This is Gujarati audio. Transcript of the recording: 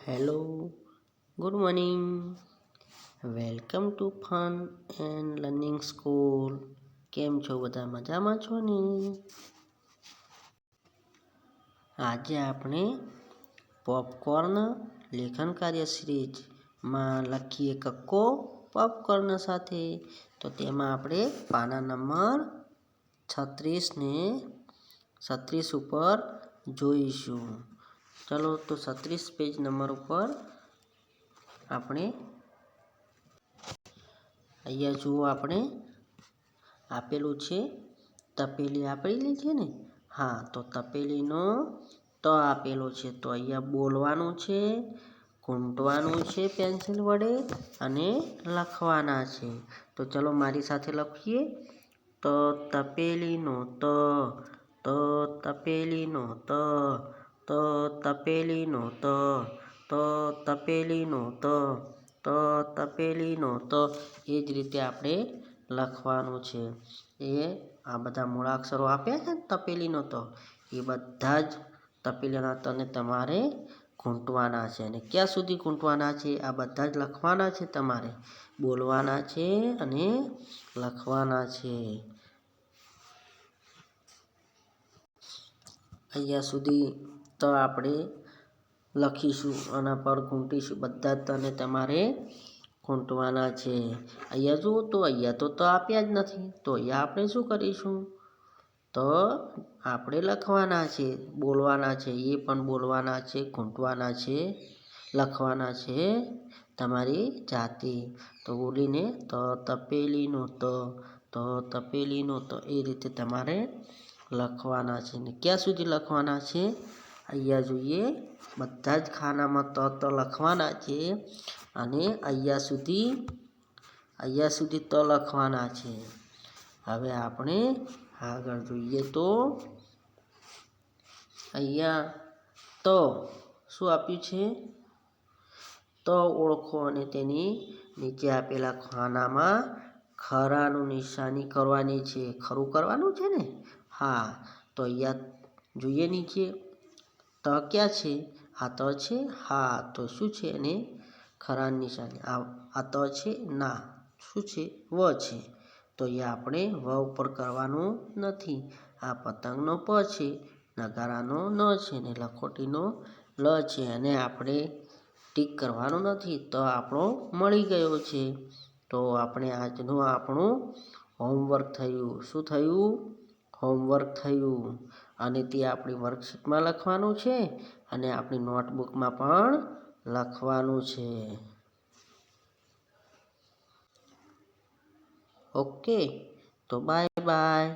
Hello, good morning. Welcome to fun and learning school. કેમ છો બધા? મજામાં છો ને? આજે આપણે પોપકોર્ન લેખન કાર્ય સિરીઝમાં લખીએ કક્કો પોપકોર્ન સાથે. તો તેમાં આપણે પાના નંબર 36 ને 36 ઉપર જોઈશું. ચલો તો 36 પેજ નંબર ઉપર આપણે અહીંયા જુઓ, આપણે આપેલું છે તપેલી આપેલી લીધી ને. હા, તો તપેલીનો ત આપેલો છે, તો અહીંયા બોલવાનું છે, ઘૂંટવાનું છે પેન્સિલ વડે અને લખવાના છે. તો ચલો મારી સાથે લખીએ. તો તપેલીનો ત, તો તપેલીનો ત, તો તપેલીનો ત, તો તપેલીનો ત, તો તપેલીનો ત. એ જ રીતે આપણે લખવાનું છે. એ આ બધા મૂળાક્ષરો આપ્યા છે ને તપેલીનો ત, એ બધા જ તપેલીના તને તમારે ઘૂંટવાના છે. અને ક્યાં સુધી ઘૂંટવાના છે? આ બધા જ લખવાના છે, તમારે બોલવાના છે અને લખવાના છે. અહીંયા સુધી તો આપણે લખીશું, આના પર ઘૂંટીશું. બધા જ તને તમારે ઘૂંટવાના છે. અહીંયા જુઓ, તો અહીંયા તો આપ્યા જ નથી, તો અહીંયા આપણે શું કરીશું? તો આપણે લખવાના છે, બોલવાના છે. એ પણ બોલવાના છે, ઘૂંટવાના છે, લખવાના છે તમારી જાતે. તો બોલીને તો તપેલીનો ત, તો તપેલીનો ત. એ રીતે તમારે લખવાના છે. ને ક્યાં સુધી લખવાના છે? અહીંયા જોઈએ, બધા જ ખાનામાં ત લખવાના છે. અને અહીંયા સુધી ત લખવાના છે. હવે આપણે આગળ જોઈએ, તો અહીંયા તો શું આપ્યું છે? તો ઓળખો અને તેની નીચે આપેલા ખાનામાં ખરાનું નિશાની કરવાની છે. ખરું કરવાનું છે ને? હા, તો અહીંયા જોઈએ નીચે ત ક્યાં છે? આ ત છે. હા, તો શું છે? એને ખરાની નિશાની. આ ત છે ના, શું છે? વ છે. તો અહીંયા આપણે વ ઉપર કરવાનું નથી. આ પતંગનો પ છે, નગારાનો ન છે, ને લખોટીનો લ છે. અને આપણે ટીક કરવાનું નથી. તો આપણો મળી ગયો છે. તો આપણે આજનું આપણું હોમવર્ક થયું. શું થયું? હોમવર્ક થયું. અને તે આપણી વર્કશીટમાં લખવાનું છે અને આપણી નોટબુકમાં પણ લખવાનું છે. ઓકે, તો બાય બાય.